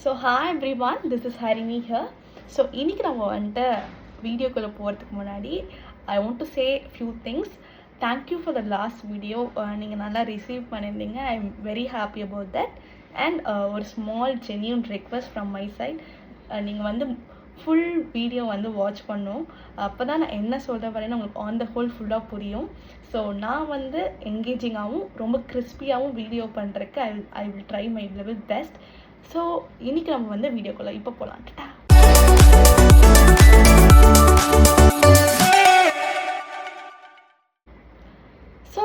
So hi everyone, this is Harini here. So இன்றைக்கி நம்ம வந்துட்டு வீடியோக்குள்ளே போகிறதுக்கு முன்னாடி I want to say few things. Thank you for the last video. நீங்கள் நல்லா ரிசீவ் பண்ணியிருந்தீங்க. I am very happy about that. And ஒரு small genuine request from my side. நீங்கள் வந்து ஃபுல் வீடியோ வந்து வாட்ச் பண்ணும். அப்போ தான் நான் என்ன சொல்கிற வரேன்னு உங்களுக்கு ஆன் த ஹோல் ஃபுல்லாக புரியும். ஸோ நான் வந்து என்கேஜிங்காகவும் ரொம்ப கிறிஸ்பியாகவும் வீடியோ பண்ணுறதுக்கு I will try my level best. So இன்றைக்கி நம்ம வந்து வீடியோக்குள்ளே இப்போ போகலாம். ஸோ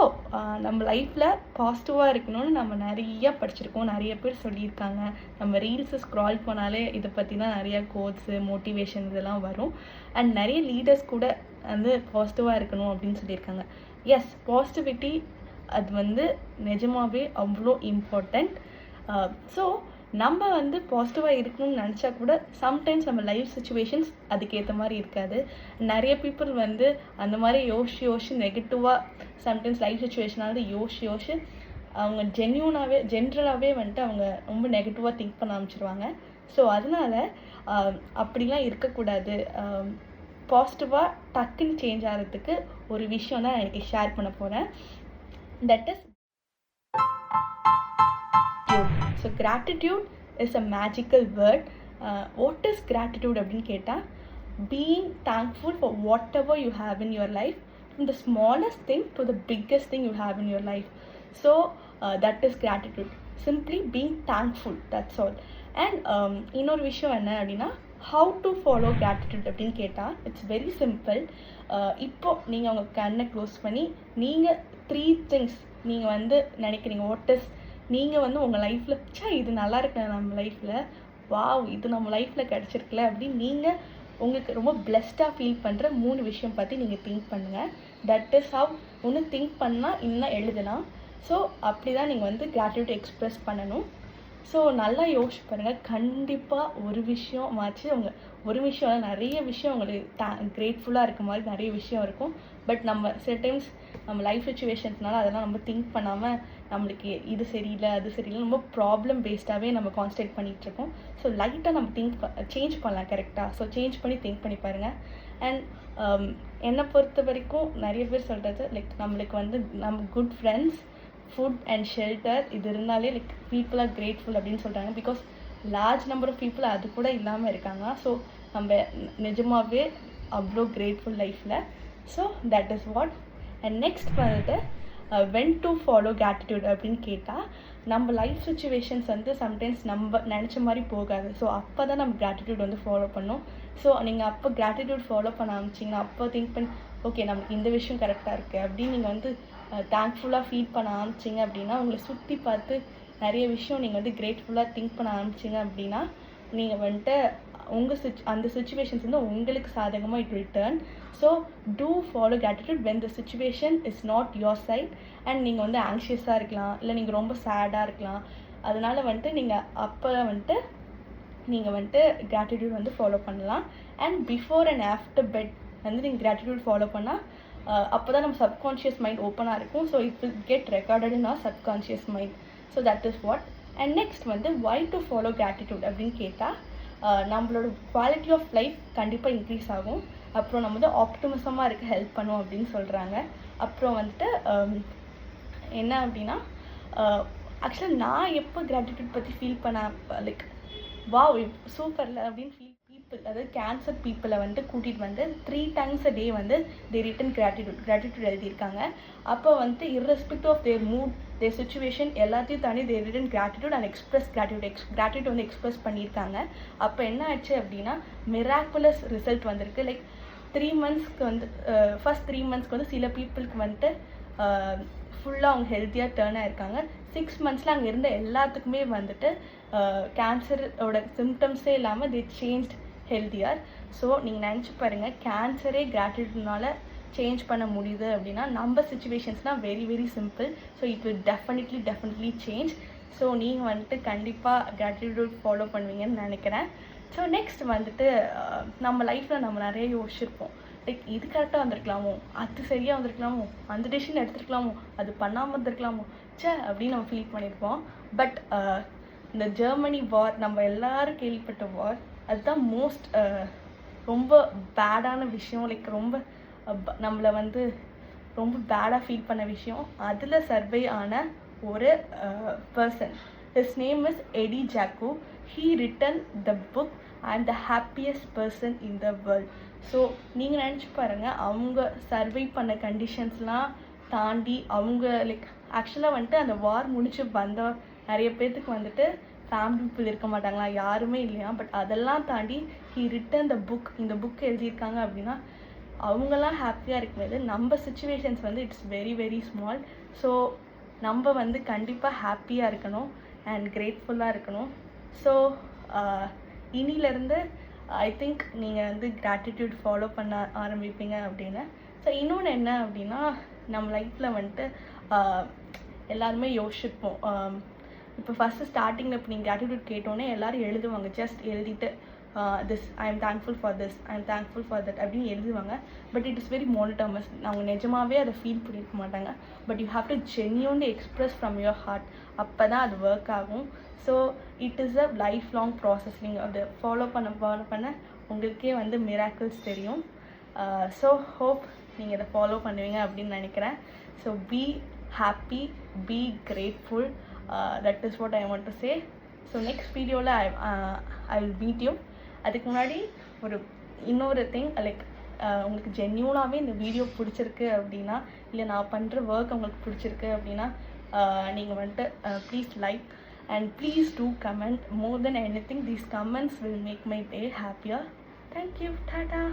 நம்ம லைஃப்பில் பாசிட்டிவாக இருக்கணும்னு நம்ம நிறைய படிச்சிருக்கோம், நிறைய பேர் சொல்லியிருக்காங்க. நம்ம ரீல்ஸு ஸ்க்ரால் பண்ணாலே இதை பற்றினா நிறையா கோட்ஸு, மோட்டிவேஷன் இதெல்லாம் வரும். அண்ட் நிறைய லீடர்ஸ் கூட வந்து பாசிட்டிவாக இருக்கணும் அப்படின்னு சொல்லியிருக்காங்க. எஸ், பாசிட்டிவிட்டி அது வந்து நிஜமாகவே அவ்வளோ இம்பார்ட்டண்ட். ஸோ நம்ம வந்து பாசிட்டிவாக இருக்கணும்னு நினச்சா கூட சம்டைம்ஸ் நம்ம லைஃப் சுச்சுவேஷன்ஸ் அதுக்கேற்ற மாதிரி இருக்காது. நிறைய பீப்புள் வந்து அந்த மாதிரி யோசிச்சு நெகட்டிவாக சம்டைம்ஸ் லைஃப் சுச்சுவேஷனாவது யோசிச்சு அவங்க ஜென்ரலாகவே வந்துட்டு அவங்க ரொம்ப நெகட்டிவாக திங்க் பண்ண ஆரம்பிச்சிருவாங்க. ஸோ அதனால் அப்படிலாம் இருக்கக்கூடாது. பாசிட்டிவாக டக்குன்னு சேஞ்ச் ஆகிறதுக்கு ஒரு விஷயம் தான் நான் எனக்கு ஷேர் பண்ண போகிறேன். That is so gratitude is a magical word. What is gratitude அப்படின்னு கேட்டால், being thankful for whatever you have in your life, from the smallest thing to the biggest thing you have in your life. So that is gratitude. Simply being thankful, that's all. And இன்னொரு விஷயம் என்ன அப்படின்னா, how to follow gratitude அப்படின்னு கேட்டால் it's very simple. இப்போ நீங்கள் உங்கள் கண்ணை க்ளோஸ் பண்ணி நீங்கள் 3 things நீங்கள் வந்து நினைக்கிறீங்க. வாட் இஸ் நீங்கள் வந்து உங்கள் லைஃப்பில் இது நல்லா இருக்கு நம்ம லைஃப்பில், வாவ் இது நம்ம லைஃப்பில் கிடச்சிருக்குல அப்படின்னு நீங்கள் உங்களுக்கு ரொம்ப பிளெஸ்டாக ஃபீல் பண்ணுற 3 விஷயம் பற்றி நீங்கள் திங்க் பண்ணுங்கள். That is how. ஒன்று திங்க் பண்ணால் இன்னும் எழுதலாம். ஸோ அப்படி தான் நீங்கள் வந்து கிராட்டிடியூட் எக்ஸ்ப்ரெஸ் பண்ணணும். ஸோ நல்லா யோசிச்சு பாருங்கள். கண்டிப்பாக ஒரு விஷயம் மாச்சு ஒரு விஷயம் நிறைய விஷயம் உங்களுக்கு கிரேட்ஃபுல்லாக இருக்க மாதிரி நிறைய விஷயம் இருக்கும். பட் நம்ம சில டைம்ஸ் நம்ம லைஃப் சுச்சுவேஷன்ஸ்னால அதெல்லாம் நம்ம திங்க் பண்ணாமல் நம்மளுக்கு இது சரியில்லை அது சரியில்லை ரொம்ப ப்ராப்ளம் பேஸ்டாகவே நம்ம கான்சன்ட்ரேட் பண்ணிகிட்ருக்கோம். ஸோ லைட்டாக நம்ம சேஞ்ச் பண்ணலாம் கரெக்டாக. ஸோ சேஞ்ச் பண்ணி திங்க் பண்ணி பாருங்கள். அண்ட் என்னை பொறுத்த வரைக்கும் நிறைய பேர் சொல்கிறது லைக் நம்மளுக்கு வந்து நம்ம good friends, food and shelter இது இருந்தாலே லைக் பீப்புள் ஆர் கிரேட்ஃபுல் அப்படின்னு சொல்கிறாங்க. Because large number of people அது கூட இல்லாமல் இருக்காங்க. ஸோ நம்ம நிஜமாகவே அவ்வளோ கிரேட்ஃபுல் லைஃப்பில். So that is what. And next வந்துட்டு வென் டு ஃபாலோ கிராட்டிடியூட் அப்படின்னு கேட்டால், நம்ம லைஃப் சுச்சுவேஷன்ஸ் வந்து சம்டைம்ஸ் நம்ம நினச்ச மாதிரி போகாது. ஸோ அப்போ தான் நம்ம கிராட்டிடியூட் வந்து ஃபாலோ பண்ணணும். ஸோ நீங்கள் அப்போ கிராட்டிடியூட் ஃபாலோ பண்ண ஆரம்பிச்சிங்கன்னா, அப்போ திங்க் பண்ணி ஓகே நமக்கு இந்த விஷயம் கரெக்டாக இருக்குது அப்படின்னு நீங்கள் வந்து தேங்க்ஃபுல்லாக ஃபீல் பண்ண ஆரம்பிச்சிங்க அப்படின்னா, உங்களை சுற்றி பார்த்து நிறைய விஷயம் நீங்கள் வந்து கிரேட்ஃபுல்லாக திங்க் பண்ண ஆரம்பிச்சிங்க அப்படின்னா, நீங்கள் வந்துட்டு அந்த சுச்சுவேஷன்ஸ் வந்து உங்களுக்கு சாதகமாக it will turn. So to follow gratitude when the situation is not your side. And நீங்கள் வந்து ஆங்ஷியஸாக இருக்கலாம், இல்லை நீங்கள் ரொம்ப சேடாக இருக்கலாம். அதனால் வந்துட்டு நீங்கள் அப்போ வந்துட்டு நீங்கள் வந்துட்டு கிராட்டிடியூட் வந்து ஃபாலோ பண்ணலாம். And before and after bed வந்து நீங்கள் கிராட்டிடியூட் ஃபாலோ பண்ணால் அப்போ தான் நம்ம சப்கான்ஷியஸ் மைண்ட் ஓப்பனாக இருக்கும். So it will get recorded in our subconscious mind. So that is what. And next வந்து வை டு ஃபாலோ கிராட்டிடியூட் அப்படின்னு கேட்டால், நம்மளோட குவாலிட்டி ஆஃப் லைஃப் கண்டிப்பாக இன்க்ரீஸ் ஆகும். அப்புறம் நம்ம வந்து ஆப்டிமிசமாக இருக்க ஹெல்ப் பண்ணும் அப்படின்னு சொல்கிறாங்க. அப்புறம் வந்துட்டு என்ன அப்படின்னா, ஆக்சுவலாக நான் எப்போ கிராட்டிடியூட் பற்றி ஃபீல் பண்ண லைக் வாவ் சூப்பரில் அப்படின்னு ஃபீல் பீப்புள், அதாவது கேன்சர் பீப்புளை வந்துட்டு கூட்டிகிட்டு வந்து 3 times a day வந்து தே ரிட்டன் கிராட்டிடியூட் எழுதியிருக்காங்க. அப்போ வந்துட்டு irrespective of their mood, their situation எல்லாத்தையும் தாண்டி they written gratitude and express gratitude வந்து எக்ஸ்பிரஸ் பண்ணியிருக்காங்க. அப்போ என்ன ஆச்சு அப்படின்னா, மிராக்குலஸ் ரிசல்ட் வந்திருக்கு. லைக் 3 monthsக்கு வந்து ஃபர்ஸ்ட் 3 monthsக்கு வந்து சில பீப்புளுக்கு வந்துட்டு ஃபுல்லாக அவங்க ஹெல்த்தியாக டேர்ன் ஆகிருக்காங்க. 6 monthsல அங்கே இருந்த எல்லாத்துக்குமே வந்துட்டு கேன்சரோட சிம்டம்ஸே இல்லாமல் தே சேஞ்ச்ட் ஹெல்த்தியர். ஸோ நீங்கள் நினச்சி பாருங்கள், கேன்சரே கிராட்டிடியூட்னால சேஞ்ச் பண்ண முடியுது அப்படின்னா நம்ம சுச்சுவேஷன்ஸ்னால் very very simple. So it will definitely change. So நீங்கள் வந்துட்டு கண்டிப்பாக கிராட்டிடியூட் ஃபாலோ பண்ணுவீங்கன்னு நினைக்கிறேன். ஸோ நெக்ஸ்ட் வந்துட்டு நம்ம லைஃப்பில் நம்ம நிறைய யோசிச்சிருப்போம். லைக் இது கரெக்டாக வந்திருக்கலாமோ, அது சரியாக வந்திருக்கலாமோ, அந்த டெசிஷன் எடுத்துருக்கலாமோ, அது பண்ணாமல் இருந்திருக்கலாமோ அப்படின்னு நம்ம ஃபீல் பண்ணியிருப்போம். பட் இந்த ஜெர்மனி வார் நம்ம எல்லாரும் கேள்விப்பட்ட வார், அதுதான் மோஸ்ட் ரொம்ப பேடான விஷயம். லைக் ரொம்ப நம்மளை வந்து ரொம்ப பேடாக ஃபீல் பண்ண விஷயம். அதில் சர்வை ஆன ஒரு person. His name is Eddie Jaku. He written the book and the happiest person in the world. So நீங்கள் நினச்சி பாருங்கள், அவங்க சர்வை பண்ண கண்டிஷன்ஸ்லாம் தாண்டி அவங்க லைக் ஆக்சுவலாக வந்துட்டு அந்த வார் முடிச்சு வந்த நிறைய பேர்த்துக்கு வந்துட்டு ஃபேமிலி பீப்புள் இருக்க மாட்டாங்களா, யாருமே இல்லையா. பட் அதெல்லாம் தாண்டி ஹீ ரிட்டன் த புக், இந்த புக் எழுதியிருக்காங்க அப்படின்னா அவங்களாம் ஹாப்பியாக இருக்கும்போது நம்ம சுச்சுவேஷன்ஸ் வந்து it's very very small. So நம்ம வந்து கண்டிப்பாக ஹாப்பியாக இருக்கணும் அண்ட் கிரேட்ஃபுல்லாக இருக்கணும். ஸோ இனிலேருந்து ஐ திங்க் நீங்கள் வந்து கிராட்டிடியூட் ஃபாலோ பண்ண ஆரம்பிப்பீங்க அப்படின்னு. ஸோ இன்னொன்று என்ன அப்படின்னா, நம்ம லைஃப்பில் வந்துட்டு எல்லாருமே யோசிப்போம். இப்போ ஃபஸ்ட்டு ஸ்டார்டிங்கில் இப்போ நீங்கள் கிராட்டிடியூட் கேட்டோன்னே எல்லோரும் எழுதுவாங்க. ஜஸ்ட் எழுதிட்டு this I am thankful for this, I am thankful for that அப்படின்னு எழுதுவாங்க. But it is very monotonous. அவங்க நிஜமாகவே அதை ஃபீல் பண்ணியிருக்க மாட்டாங்க. But you have to genuinely express from your heart. அப்போ தான் அது ஒர்க் ஆகும். So it is a lifelong process. நீங்கள் அதை ஃபாலோ பண்ண உங்களுக்கே வந்து மிராக்கிள்ஸ் தெரியும். ஸோ ஹோப் நீங்கள் இதை ஃபாலோ பண்ணுவீங்க அப்படின்னு நினைக்கிறேன். So be happy, be grateful. That is what I want to say. So next வீடியோவில் ஐ வில் மீட் யூ. அதுக்கு முன்னாடி இன்னொரு திங், லைக் உங்களுக்கு ஜென்யூனாகவே இந்த வீடியோ பிடிச்சிருக்கு அப்படின்னா, இல்லை நான் பண்ணுற ஒர்க் உங்களுக்கு பிடிச்சிருக்கு அப்படின்னா, நீங்கள் வந்துட்டு please like and please do comment. More than anything, these comments will make my day happier. Thank you. Tata.